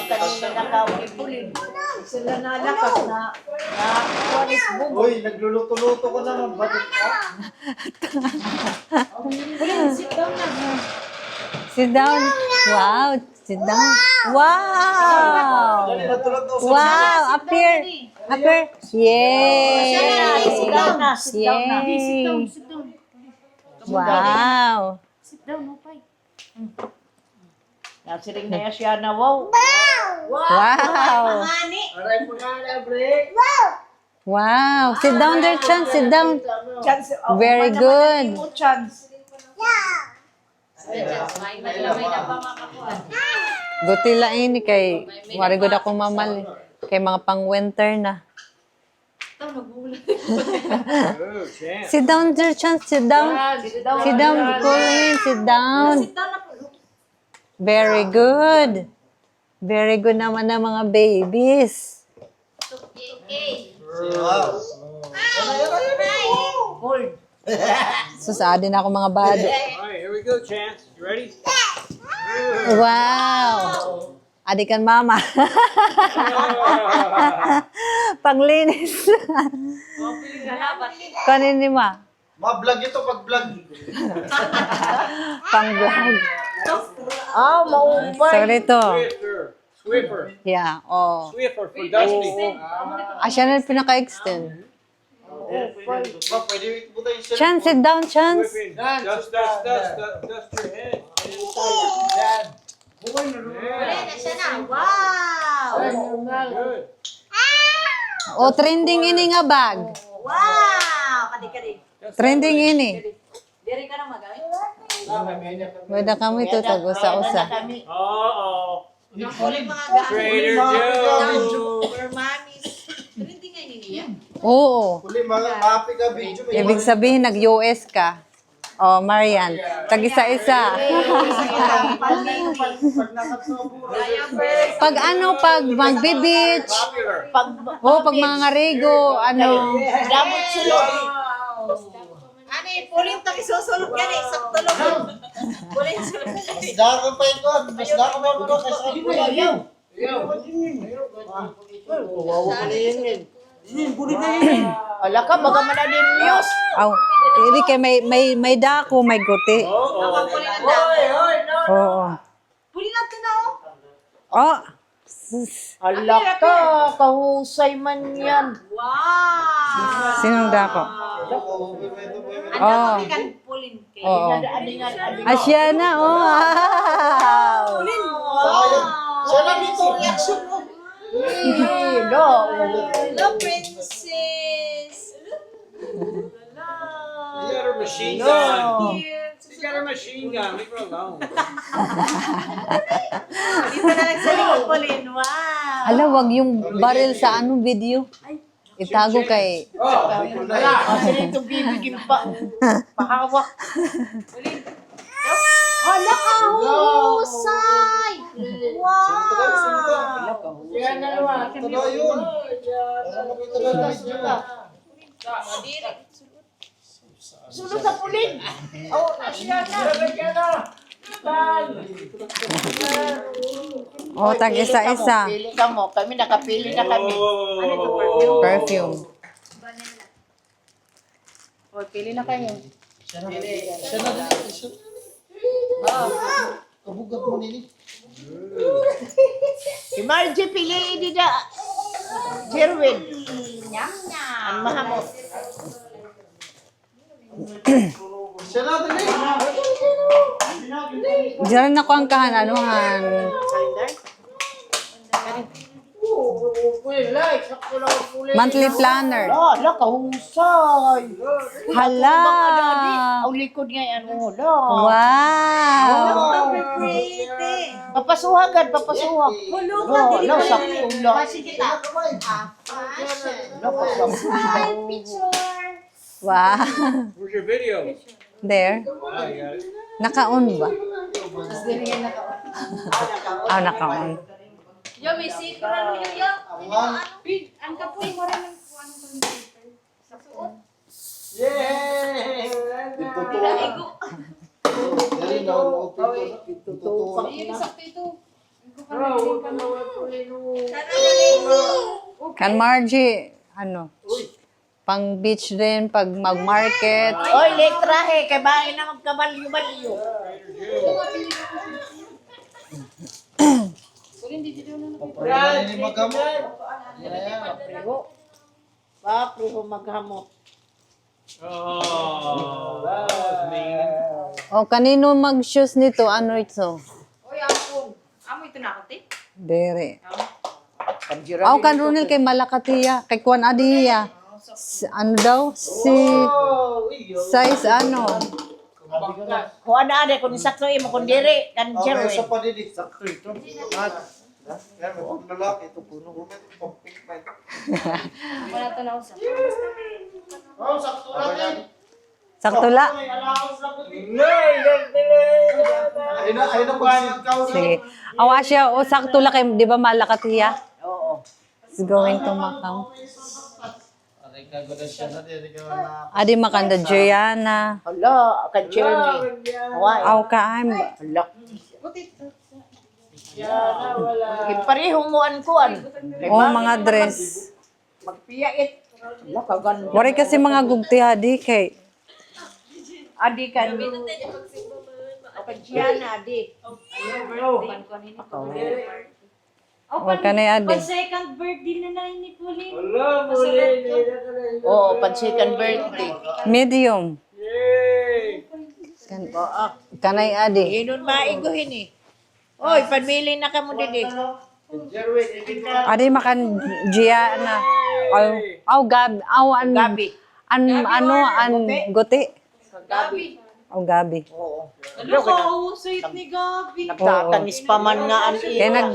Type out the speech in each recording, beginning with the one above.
kanina nakawin-pulin. Sila nalakas na kuwanis bubo. Uy, nagluluto-luto ko naman. Bakit ka? Pulin, sit down na. Sit down. Wow. Sit down. Wow. Dali, natulog daw sa Wow. Up here. Up here. Yay. Sit down na. Sit down na. Yay. Sit down. Wow. Sit down, upay. Nasiring na siya na wow. Wow. Aray po na, bre. Wow. Sit down there, Chan. Sit down. Chance. Very good. Chance. Buti lang ini kay wari gud akong mamal kay mga pang winter na. Sit down there, Chan. Sit down. Sit down, Colin. Sit down. Very good. Very good naman ng mga babies. Wow. Gold. Susadin ako mga bado. Alright, here we go, Chance. You ready? Wow. Adikan mama. Panglinis. Kanin ni ma. Ma-vlog ito pag-vlog. Pang-vlog. Maupay. So dito. Swiffer. Yeah, oh. Swiffer for Dusty. Asya na pinaka-extend. Ma, pwede po tayo siya. Chance, sit down, Chance. Whipping. Dust your head. Yan. Good. Oh, trending ini nga bag. Wow! Kadi-kadi. Trending ini. Diri ka na magamit? Wala kami ito tag-usa-usa. Uh-oh. Nakuling mga gamit. Trader Joe. Super mamis. Trending nga niya. Oo. Uli, maapi ka video. Ibig sabihin, nag-US ka. Oh, Marian. Tag-isa-isa. Pag ano, pag mag-beach. Popular. Oh, pag mga rigo, ano. Damot sulod. Ano eh, puling tayo susulog yan eh. Sa tulog. Puling sulod. Mas dako pa ito. Mas dako pa ito. Kasi ako yaw. Wala ka, baga manalim news. Aw, hindi kay may dako, may guti. Uh-oh. Oo. Puling natin na oh. Oh. Ala ka, kahusay man yan. Wow! Sinong dako? Ano Oh. kami kan pulin kay? Oo. Adingan. Asya na, oh. Wow. Siya lang dito. Reaction mo. Hello. Hello, princess. You got her machine gun. She got her machine gun. Leave her alone. Dito na lang sa likod pulin. Wow! Hala, wag yung baril sa anong video. Itago kay... Kasi itong bibigyan pa. Pahawak. Hala ka, husay! Wow! Yan na naman. Ito na yun. Para makita na lang video ka. Sunod sa pulin! Oh, asya na! Oh, tag-isa-isa. Pili ka mo. Kami nakapili na kami. Ano ito, perfume? Perfume. O, pili na kayo. Siya na dito. Kabugat mo nini. Si Margie, pili din na. Jerwin. Ang mahamot. Siya na dali. Diyan ako ang kahananuhan. Calendar? Monthly planner. Hala, kahusay. Hala. Ang likod nga yan. Hala. Wow. Papasuhagan, papasuhag. Hala, sa kula. Wow. Where's your video? There. Oh, you got it. Naka-on ba? Ah, naka-on. Yo, may secret ano yun, yo? Ang kapoy mo rin ng Yay! Ito. Dali na. Ito. Ayun, sakto ito. Kan Margie, ano, pang beach din, pag mag-market. Oy, letrahe, kay bahay na magkabalyo-balyo. Papayagan ni magamot. Papriho maghamot. Oh, that was mean. O, kanino mag-shoes nito? Ano ito? Oy, ampun. Amo ito na ako, te. Dere. Aw, kan Ronel kay Malakatiya. Kay Kwan Adiya. Ano daw? Si... Size ano? Kung ano kung sakto mo kung diri, kan Okay, Jerwin. sa padidi. Sakto ito. Yan, may pang lalaki. Ito puno. Pang-pink man. Wala to na usap. Oh, sakto lang. Saktula. Ayun na po ikaw. Sige. Awa siya, o saktula kay, di ba Malakatiya? Oo. Is going to Macau. Aray ka, ganda siya na. Di ka na. Adi makanda Juliana. Hala, kan Jerwin. Hawaii. Aw ka ay. Hala. Iparehong mo an kuan. O mga dress. Magpiyait. Hala, kaganda. Wari kasi mga gugti hadi kay. Adi kan. Okay, Gianna, adi. O kanay adi. Second birthday na na ni Pauline. Oo, pan second birthday. Medium. Oo. Kanay adi. Inon maiguhin eh. Oy, panmili na ka mo didi. Adi makan Gianna. Aw gab aw an Gabi. ano guti. Gabi. Aw gabi. Oo. Ano ka, sweet ni Gabi. Nagtatanis pa man nga an Kaya nag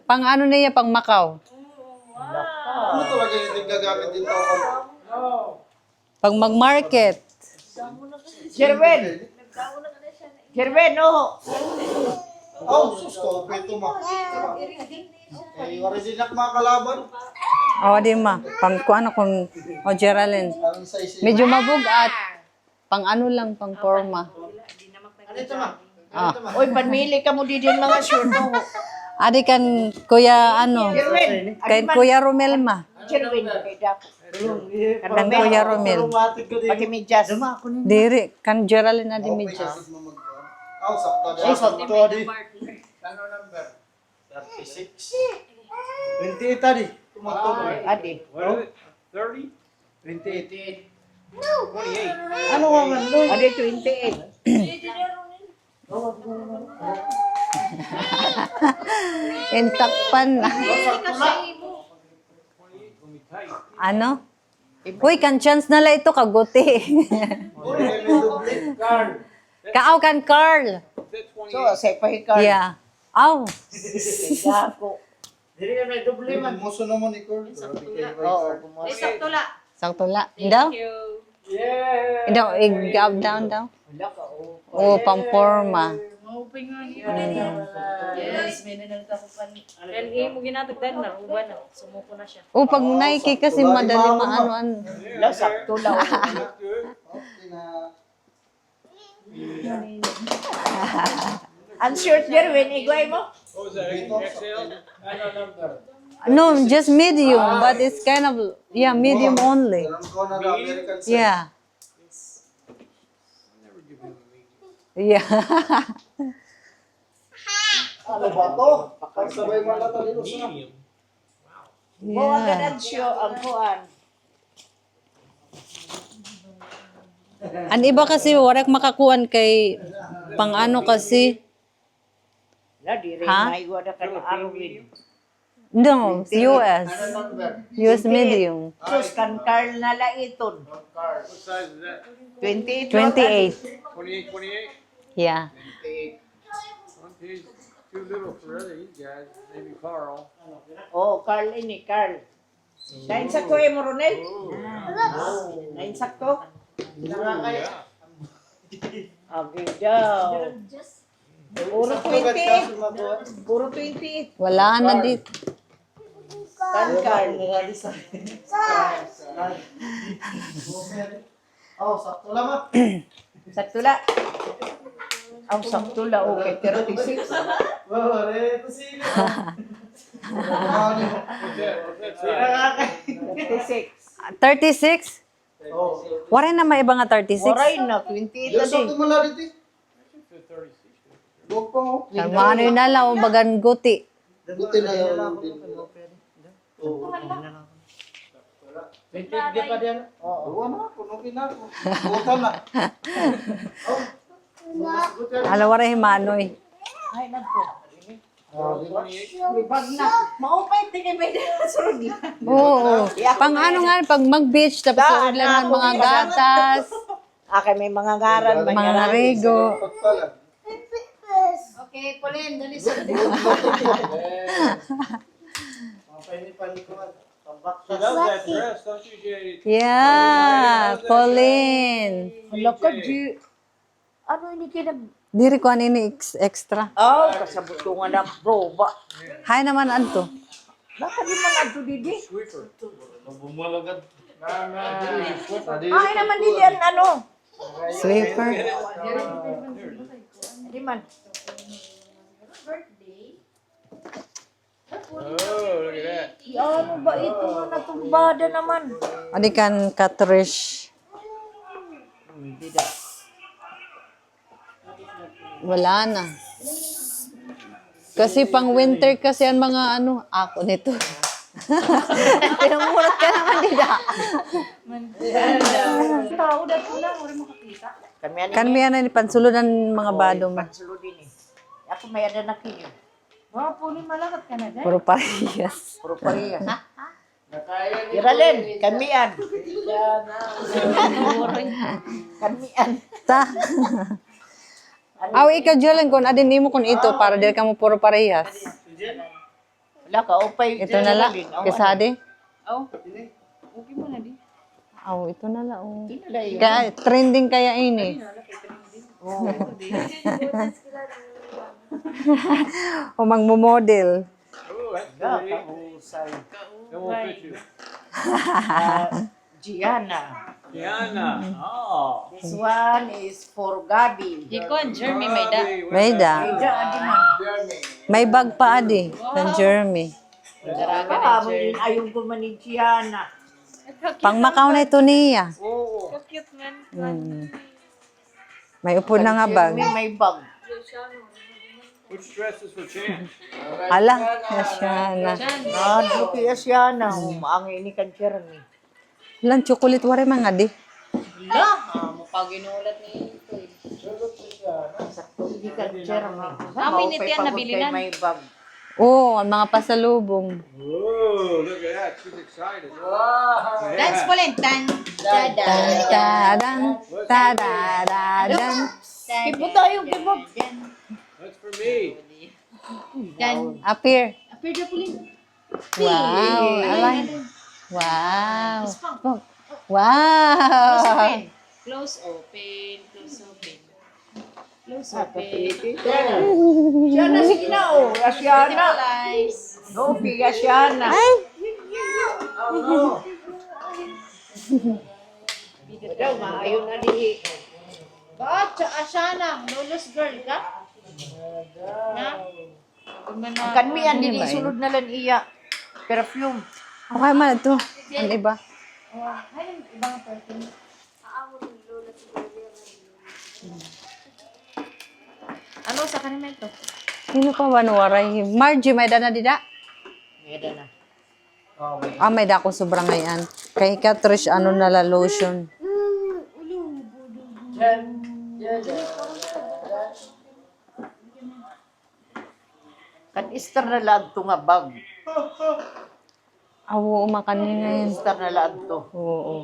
pang ano niya pang Macau. Ano talaga yung gagamit dito? Pag mag-market. Jerwin. Jerwin, no. Oh, sus ko. Pwede mo. Okay, wala din mga kalaban. O di ma. Pang kuano kung o Geraldine. Ang size. Medyo mabugat. Pang ano lang, pang forma. Ano ito ma? Ah. Oy, panmili ka mo didi mga sure no. Adi kan Kuya ano, Jerwin. kay Kuya Romel ma. Jerwin, kay Dako. Kan Kuya Romel. Pakimidyas. Diri, kan Geraldine na di medyo. Oh, sakto din. Oh, sakto di. Ano number? 36. 28 tadi. Tumutulog. Adi. What is it? 30? 28. 28. Ano nga man doon? Adi 28. Intakpan na. Ano? Uy, kan chance na la ito kaguti. Kaaw kan Carl. So, say pahikar. Yeah. Aw. Dako. Muso naman ni Cor. Oo, Ay, sakto la. Sakto la. Daw. Yeah. Daw, i-gab down daw. Wala ka, oo. O, pang forma. Yes, may nanalita ko pa ni. Kaya mo ginatagdan na, uba na. Sumuko na siya. O, pag Nike kasi madali maano-ano. Wala, sakto lang. That's good. Okay na. Ang short Jerwin, igway mo? What was that? XL? Ano number? No, just medium, but it's kind of, yeah, medium only. Alam ko na na American size. Yeah. Yeah. Ano ba to? Pagsabay mo lang talino sa. Medium. Buwa ka Yeah. na siyo, ang kuan. Ang iba kasi, warak makakuan kay pang ano kasi. Wala, di rin Ha? maigwa na ka na arwin. No, US. US medium. Sus, kan Carl na laiton. What size is that? 28. 28. 28, 28? Yeah. He's too little for other these guys. Maybe Carl. Oh, Carl ini, Carl. Nainsakto mo, Ronel? Nainsakto? Yeah. Abi daw. Puro 28. Puro 28. Wala na dito. Kan Carl. Oh, sakto lang ma. Sakto la. Ang sakto la okay, 36. Wow, ito sila. What's that? 36. 36? Oh. Wala na may iba nga 36. Waray na, 28 na Yes, din. ako malari di. Huwag pa mo. Ano yun na lang, bagan guti. Buti na yun. Oo. Di pa din. Oo na, punugin na ako. Buta na. Alam, wala himanoy. Ay, nagko. Oh, di ba? Bag na. Maupay, tingin may sunod na. Oo. Pang ano nga, pag mag-beach, tapos Daan ulan ng ako, mga daan. gatas, Okay, may mga ngaran. mga narigo. Pagpala. Okay, Pauline, dali sa Pahinipani ko. She loves that dress, don't you, Jerry? Yeah, Pauline. Wala ka, G. Ano ini kinag... Diri ko ano ini extra. Oh, kasabutungan ng proba. Hay naman anto. Nakadi man adto didi. Sweeper. Bumalagat. Ay naman didi ang ano. Sweeper. Di man. Oh, look at that. Ano ba ito nga natumbada naman? Adi kan Catrish. Wala na. Kasi pang winter kasi ang mga ano, ako nito. Pinamurot ka naman nila. tao dito lang, wala makakita. Kami ani Kan miyan na ni pansulod ng mga bado mo. pansulod din eh. Ako may ada na kinyo. Wow, Pauline, malakat ka na dyan. Puro parehas. Puro pareha. Iralen, kamian. Kamian. Ta. Aw, ikaw Jalen, kung adin mo kun ito para dili ka mo puro parehas. Wala ka, upay. Ito na lang. Kesade. Oh, okay mo na di. Aw, ito na lang. Oh. Tinala yun. Kaya, trending kaya ini. O magmo-model. Oh, that's Yeah, pretty. kahusay. Then we'll fit you. Gianna. Diana. Oh. This one is for Gabi. Jikon, Jeremy, may da. May da. Ida, adi man. May bag pa adi. Ng Jeremy. Ah, ayong ko man ni Gianna. Pang Macau na ito niya. Oo. Cute man. May upod na nga bag. May bag. Which dress is for Chance? Ala, siya na. Ah, duki siya na. Ang ini kan Jeremy. Lang chocolate wari mga di. Mukha ginulat ni ito eh. Sakto hindi kan Jeremy. Amin ito yan, nabili na. May bag. Oo, ang mga pasalubong. Whoa, look at that. She's excited. Dance, Pauline. Tan. Dada. Tadang, tadadadan. Kibot tayo, kibot. That's for me. Dan. Appear. Appear na, Pauline. Wow, alay. Wow. Close Wow. open. Close open. Close open. Close open. Siya na, sige na, oh. Siya na. Visualize. No, piga siya na. Ay, Daw, maayon na di. Ba, Ashana, lulus girl ka? Na? Ang kanmian din isulod na lang iya. Perfume. okay man ito. Ang iba. Ibang perfume. Ano sa kanila ito? Sino pa ba nawaray? Margie, may dana dida? Meda na. Ah, may dako sobrang ngayon. Kay Catrish, ano nala lotion. Kan Easter na lang ito nga bag. Awo, umakan ngayon. Easter na lang ito. Oo.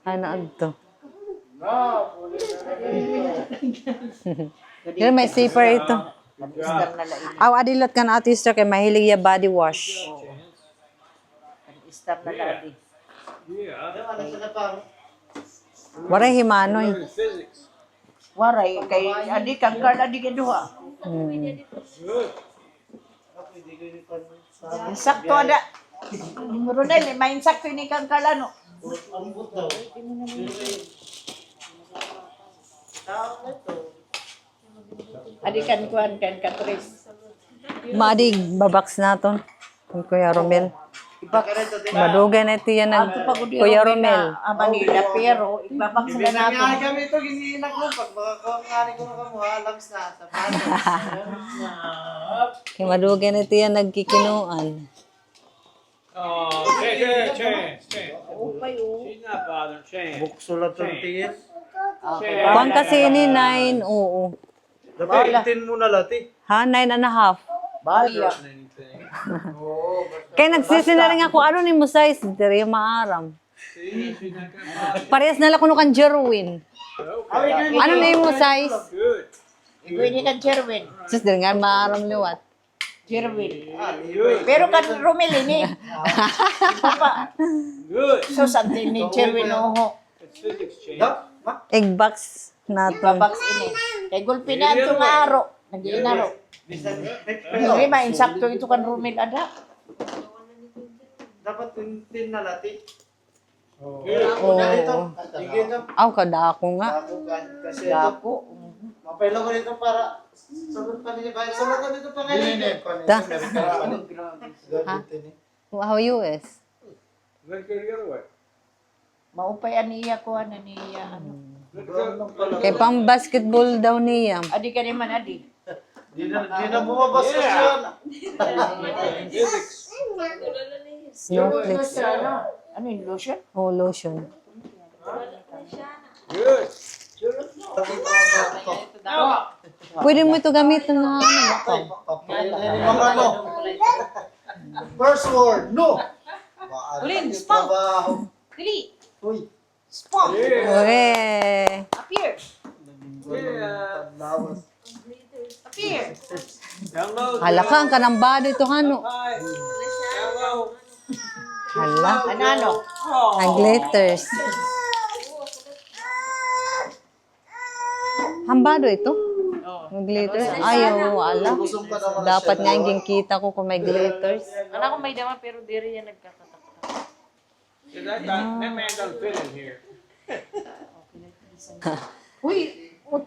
Ano ito? Yan, may zipper ito. Kan Easter na lang. Aw, adilot ka na ati sister kay mahilig ya body wash. Kan Easter na lang. Yeah. Waray himanoy. Physics. Waray, kay adi kang Carla di kaduha. Good. Insakto ada. Ronel, may insakto ni kang Carla no. Ambot daw. Adikan kuan kan Katris. Madig, babaks naton. Kung Kuya Romel. Madugay na ito yan ng Kuya Romel. Manila pero ibabak sila Nga nato. kami ito, giniinak mo. Pag makakangani ko na kamo, halams na. Sa panas. Kaya madugay na ito yan nagkikinuan. Oh, Chance. She's not bothering Chance. Bukso lang itong tingin. Kuan kasi ini 9, oo. Dapat itin mo na lati. Ha, 9.5. Baya. Anything. Kaya nagsisinaring ako, ano ni mo size? Dari maaram. See, she's not gonna bother. Parehas na lang kuno kan Jerwin. Okay. Ano na mo size? Good. Pwede kan Jerwin. Sus, dari nga maaram liwat. Jerwin. Good. Pero kan Romel ini. Papa. Good. So santin ni Jerwin oho. It's physics, Chance. Egg box natin. Ibabak ini. Kay gulpi na ito nga aro. Nag-iinaro. Hindi insakto ito kan Romel ada. Dapat tin na lati. Oo. Dito. Sige ito. Aw, kadako nga. Ako kan. Kasi ito. Dako. Mapelo ko dito para sunod pa nila. Sunod ka dito pa ngayon. Da. How US? Let's go the other way. Maupayan niya ko ano niya ano. Let's go. Kay pang basketball daw niya. Adi ka naman adi. Di na bumabas ka siya. Physics. Snowflakes. Ano yung lotion? Oh, lotion. Good. Pwede mo ito gamitin na ano ba? Ano? First word, no. Ulin, spunk. Trabaho. Dili. Uy. Spunk. Okay. Appear. Yeah. Lawas. Appear. Download. Hala ka, ang kanambado ito hano. Hi. Hello. Hala. Ano? Ang glitters. Hambado ito? Ang glitters? Ayaw, ala. Busog pa naman Dapat siya, nga dalawa. yung kita ko kung may glitters. Anak ko may dama pero diri yan nagkakatak. See, that man doesn't fit in here. Uy,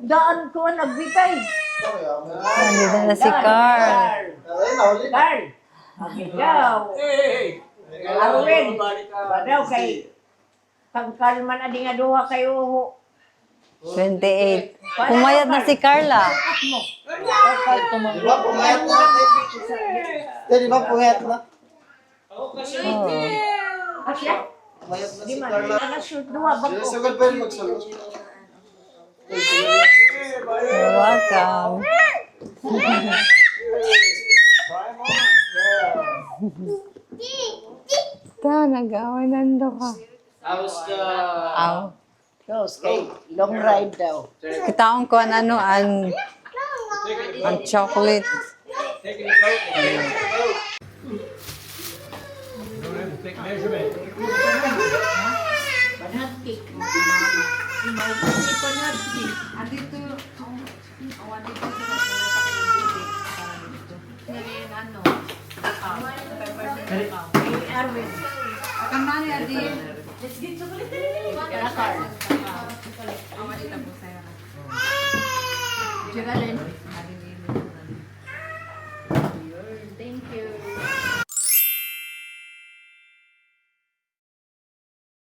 daan ko nagbitay. Nandito na si Carl. Ay, nahuli na. Carl. Ikaw. Hey. Arwin. Badaw kay pagkalman adi nga duha kayo. 28. Pumayat na si Carla. Di ba pumayat na? Di ba pumayat na? Oh. Asya? Pumayat na Di si man. Carla. Ana shoot duha Sige, bako. sagad pa yun magsulot. You're welcome. Ta, nag-away nando ka. How's the... Aw. Close kay long ride daw. Kitaon ko ano, ang chocolate. Taking the coat. Taking the coat. You don't have to take measurement. Panhatik. Arwin. Kaya Carl. Geraldine.